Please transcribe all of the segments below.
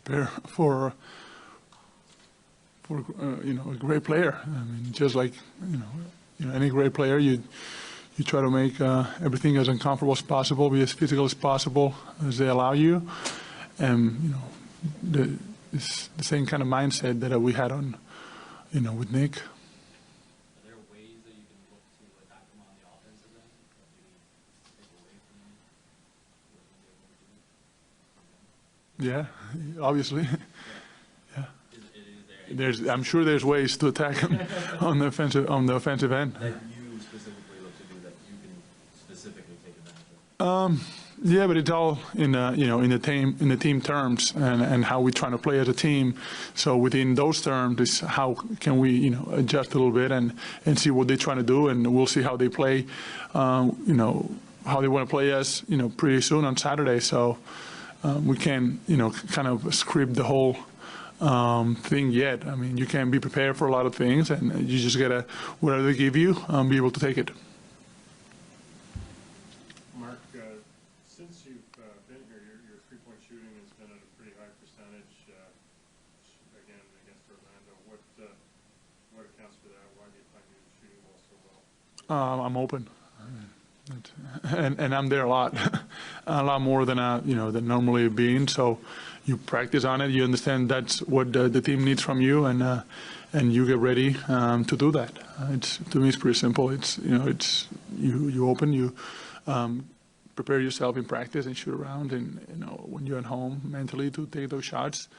prepare for a great player. I mean, just like any great player, you try to make everything as uncomfortable as possible, be as physical as possible as they allow you, and it's the same kind of mindset that we had on with Nick. Are there ways that you can look to attack them on the offensive end that maybe take away from Yeah, obviously. there? I'm sure there's ways to attack him on the offensive end. That you specifically look to do that you can specifically take advantage of? Yeah, but it's all in the team terms and how we're trying to play as a team. So within those terms is how can we adjust a little bit and see what they're trying to do, and we'll see how they play, how they want to play us pretty soon on Saturday. So we can kind of script the whole thing yet. I mean, you can be prepared for a lot of things, and you just gotta, whatever they give you, be able to take it. Marc, since you've been here, your three-point shooting has been at a pretty high percentage. Again, against Orlando, what accounts for that? Why do you find you shooting well so well? I'm open, and I'm there a lot, a lot more than than normally being. So you practice on it. You understand that's what the team needs from you, and you get ready to do that. To me, it's pretty simple. It's you open, you prepare yourself in practice and shoot around, and when you're at home mentally to take those shots,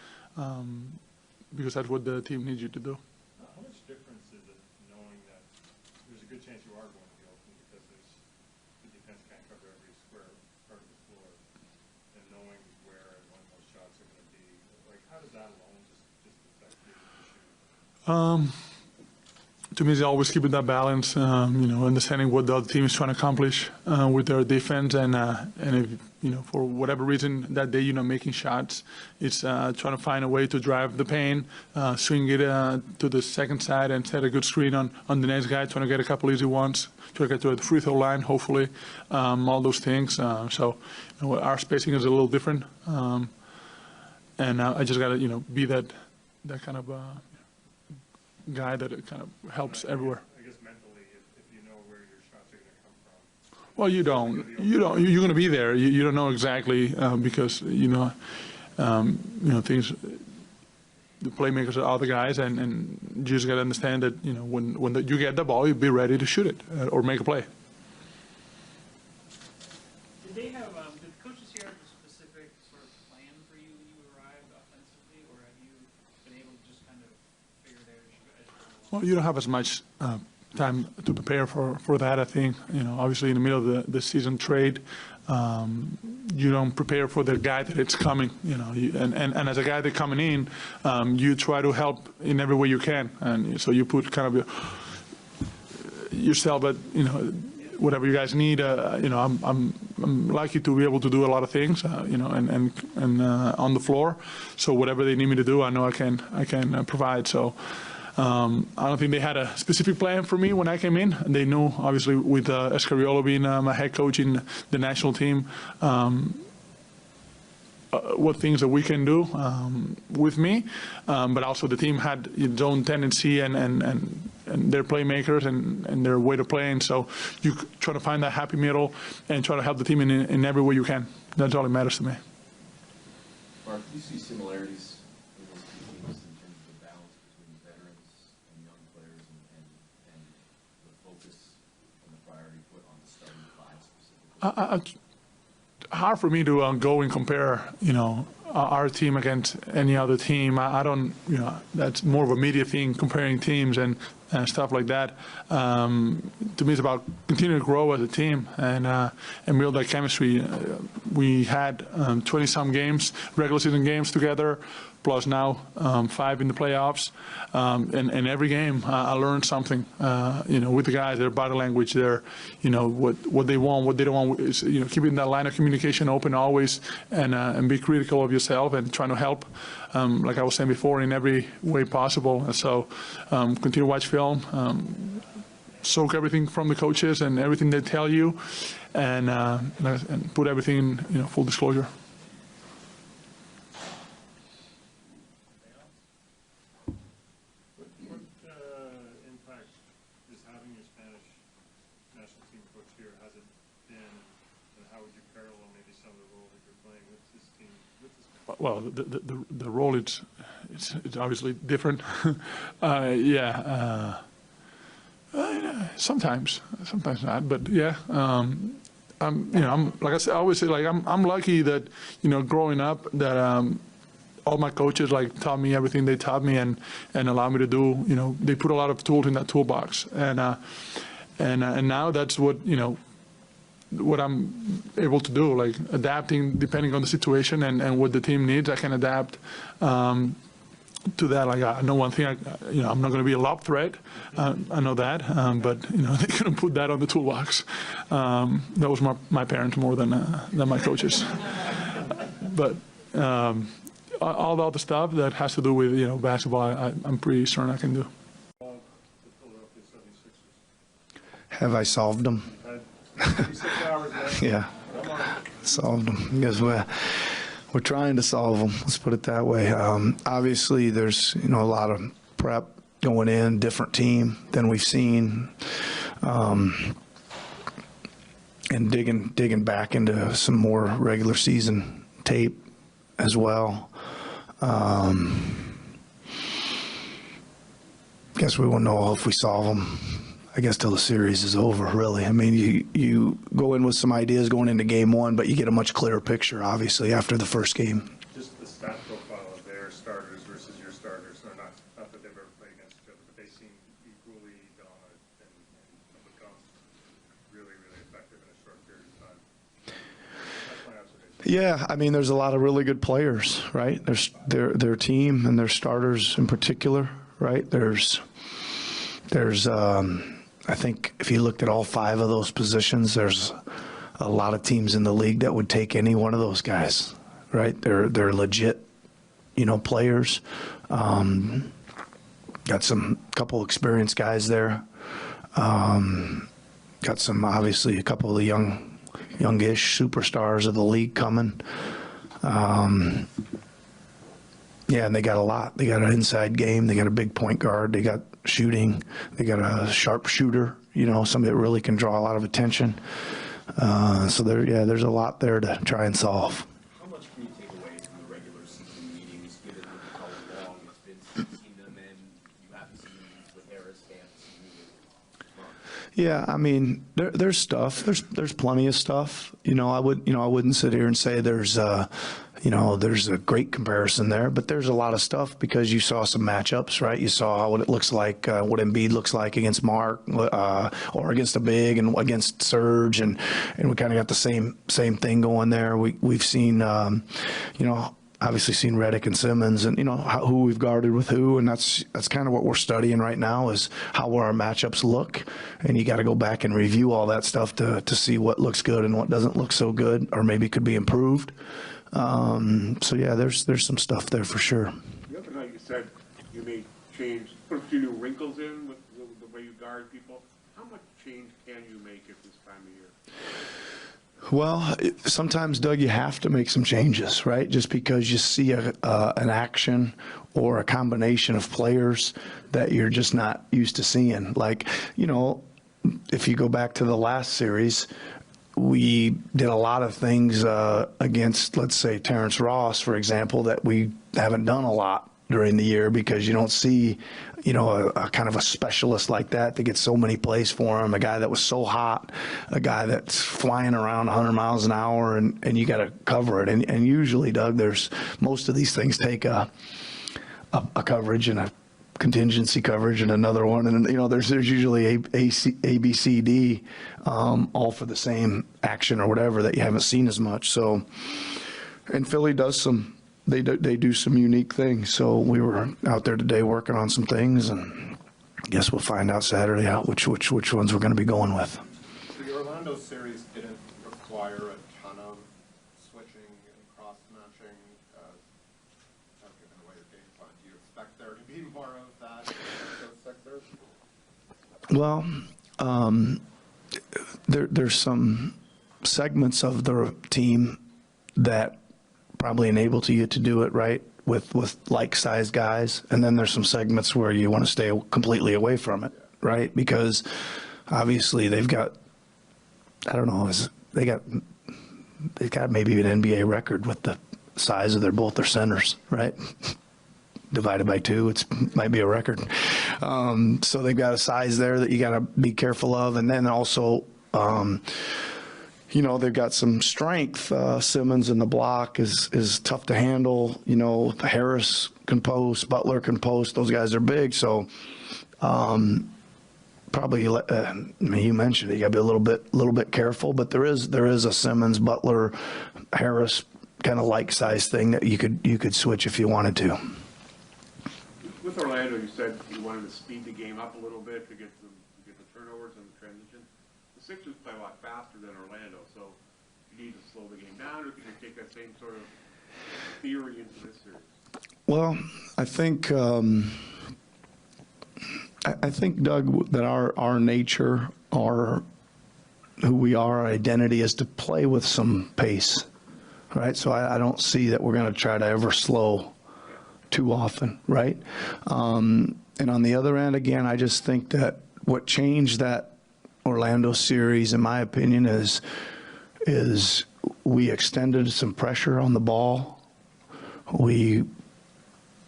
because that's what the team needs you to do. How much difference is it knowing that there's a good chance you are going to be open because the defense can't cover every square part of the floor, and knowing where and when those shots are going to be? Like, how does that alone just affect you when you shoot? To me, it's always keeping that balance, understanding what the other team is trying to accomplish with their defense, and if, for whatever reason that day you're not making shots, it's trying to find a way to drive the paint, swing it to the second side and set a good screen on the next guy, trying to get a couple easy ones, try to get to the free throw line, hopefully, all those things. So our spacing is a little different, and I just got to be that kind of guy that it kind of helps everywhere. I guess mentally, if you know where your shots are going to come from. Well, you don't. You're going to be there. You don't know exactly because things. The playmakers are other guys, and you just got to understand that when you get the ball, you be ready to shoot it or make a play. Did they have? Did the coaches here have a specific sort of plan for you when you arrived offensively, or have you been able to just kind of figure it out? Well, you don't have as much time to prepare for that. I think obviously in the middle of the season trade, you don't prepare for the guy that it's coming. And as a guy that's coming in, you try to help in every way you can, and so you put kind of yourself at whatever you guys need. I'm lucky to be able to do a lot of things, and on the floor. So whatever they need me to do, I know I can provide. So. I don't think they had a specific plan for me when I came in. They knew, obviously, with Escariolo being my head coach in the national team, what things that we can do with me. But also the team had its own tendency and their playmakers and their way to play. And so you try to find that happy middle and try to help the team in every way you can. That's all that matters to me. Marc, do you see similarities in those two teams in terms of the balance between veterans and young players and the focus and the priority put on the starting five specifically? Hard for me to go and compare, our team against any other team. I don't, that's more of a media thing, comparing teams and stuff like that. To me, it's about continuing to grow as a team and build that chemistry. We had 20-some games, regular season games together, plus now 5 in the playoffs. And every game I learned something, with the guys, their body language, their, what they want, what they don't want, is, keeping that line of communication open always and be critical of yourself and trying to help, like I was saying before, in every way possible. And so continue to watch film, soak everything from the coaches and everything they tell you, and put everything in full disclosure. year has it been, and how would you parallel maybe some of the role that you're playing with this team, with this team? Well, the role it's obviously different. Yeah. Sometimes not, but yeah. I'm like I said, I always say, like, I'm lucky that, growing up, that all my coaches like taught me everything they taught me, and allowed me to do. They put a lot of tools in that toolbox, and now that's what what I'm able to do, like adapting depending on the situation and what the team needs. I can adapt to that. Like, I know one thing, I'm not going to be a lob threat. I know that, but they couldn't put that on the toolbox. That was my parents more than my coaches. But all the other stuff that has to do with basketball, I'm pretty certain I can do. The Philadelphia 76ers. Have I solved them? Had 36 hours left. Yeah, Come on. solved them. Because we're trying to solve them. Let's put it that way. Obviously, there's a lot of prep going in, different team than we've seen, and digging back into some more regular season tape as well. Guess we won't know if we solve them, I guess, till the series is over, really. I mean, you go in with some ideas going into game one, but you get a much clearer picture, obviously, after the first game. Just the stat profile of their starters versus your starters, or not that they've ever played against each other, but they seem equally dominant and become really, really effective in a short period of time. That's my observation. Yeah, I mean, there's a lot of really good players, right? There's their team and their starters in particular, right? There's I think if you looked at all 5 of those positions, there's a lot of teams in the league that would take any one of those guys, right? They're legit, players. Got couple experienced guys there. Got some, obviously, a couple of the youngish superstars of the league coming. Yeah, and they got a lot. They got an inside game. They got a big point guard. They got shooting. They got a sharp shooter, somebody that really can draw a lot of attention. So there's a lot there to try and solve. How much can you take away from the regular season meetings, given how long it's been since you've seen them, and you haven't seen them with Harris, haven't seen them with Mark? Yeah, I mean, there's stuff. There's plenty of stuff. I wouldn't sit here and say there's a great comparison there, but there's a lot of stuff because you saw some matchups, right? You saw what it looks like, what Embiid looks like against Mark, or against a big, and against Serge, and we kind of got the same thing going there. We've seen, obviously seen Redick and Simmons, and who we've guarded with who, and that's kind of what we're studying right now, is how our matchups look, and you got to go back and review all that stuff to see what looks good and what doesn't look so good, or maybe could be improved. So yeah, there's some stuff there for sure. The other night you said you may put a few new wrinkles in with the way you guard people. How much change can you make at this time of year? Well, sometimes, Doug, you have to make some changes, right? Just because you see an action or a combination of players that you're just not used to seeing. Like, if you go back to the last series, we did a lot of things against, let's say, Terrence Ross, for example, that we haven't done a lot during the year, because you don't see, a kind of a specialist like that gets so many plays for him, a guy that was so hot, a guy that's flying around 100 miles an hour, and you got to cover it. And usually, Doug, most of these things take a coverage and a contingency coverage and another one, and there's usually A, B, C, D, all for the same action or whatever that you haven't seen as much. So, and Philly does they do some unique things. So we were out there today working on some things, and I guess we'll find out Saturday which ones we're going to be going with. So the Orlando series didn't require a ton of switching and cross-matching, given the way your game plan. Do you expect there to be more of that with those Sixers? Well, there's some segments of the team that probably enable you to do it, right, with like-sized guys, and then there's some segments where you want to stay completely away from it, right, because obviously they've got I don't know, they got maybe an NBA record with the size of both their centers, right? Divided by 2, might be a record. So they've got a size there that you got to be careful of, and then also, they've got some strength. Simmons in the block is tough to handle. Harris can post, Butler can post. Those guys are big, so probably. You mentioned it. You got to be a little bit careful, but there is a Simmons, Butler, Harris kind of like size thing that you could switch if you wanted to. With Orlando, you said you wanted to speed the game up a little bit to get the turnovers and the transition. The Sixers play a lot faster than Orlando, so you need to slow the game down, or can you take that same sort of theory into this series? Well, I think, Doug, that our nature, who we are, our identity is to play with some pace, right? So I don't see that we're going to try to ever slow too often, right? And on the other end, again, I just think that what changed that Orlando series, in my opinion, is we extended some pressure on the ball. We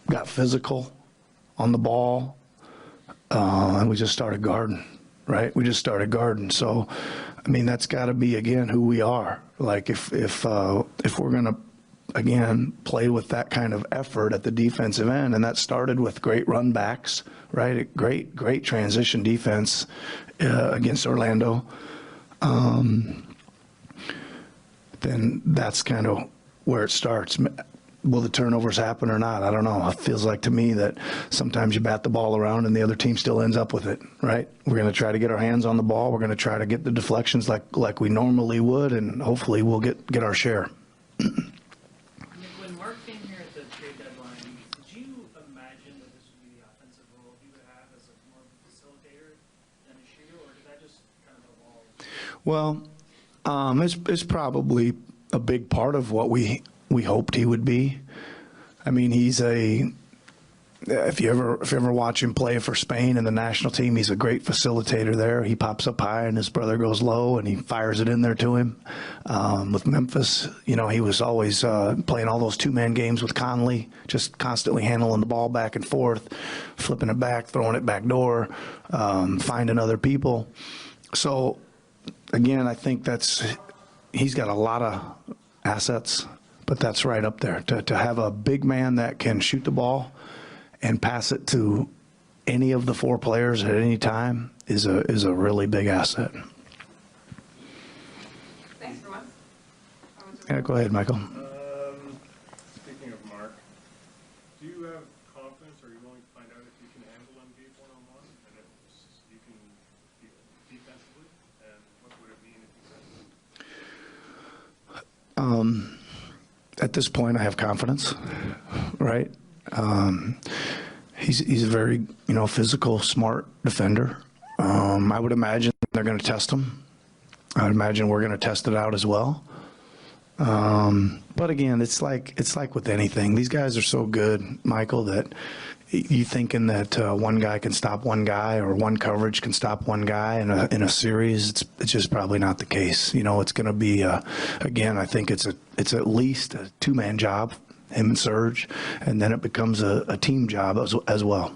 got physical on the ball, and we just started guarding, right? We just started guarding. So, that's got to be, again, who we are. Like if we're going to, again, play with that kind of effort at the defensive end, and that started with great run backs, right? Great transition defense against Orlando. Then that's kind of where it starts. Will the turnovers happen or not? I don't know. It feels like to me that sometimes you bat the ball around and the other team still ends up with it, right? We're going to try to get our hands on the ball. We're going to try to get the deflections like we normally would, and hopefully we'll get our share. When Marc came here at the trade deadline, did you imagine that this would be the offensive role he would have as more of a facilitator than a shooter, or did that just kind of evolve? Well, it's probably a big part of what we hoped he would be. He's if you ever watch him play for Spain and the national team, he's a great facilitator there. He pops up high and his brother goes low and he fires it in there to him. With Memphis, he was always playing all those 2-man games with Conley, just constantly handling the ball back and forth, flipping it back, throwing it back door, finding other people. So again, I think he's got a lot of assets, but that's right up there. To have a big man that can shoot the ball and pass it to any of the 4 players at any time is a really big asset. Thanks, everyone. Yeah, go ahead, Michael. Speaking of Marc, do you have confidence, or are you willing to find out if you can handle Embiid one-on-one, and if you can defensively, and what would it mean if you said? At this point, I have confidence, right? He's a very, physical, smart defender. I would imagine they're going to test him. I would imagine we're going to test it out as well. But again, it's like with anything. These guys are so good, Michael, that you thinking that one guy can stop one guy or one coverage can stop one guy in a series, it's just probably not the case. It's going to be again, I think it's at least a 2-man job, him and Serge, and then it becomes a team job as well.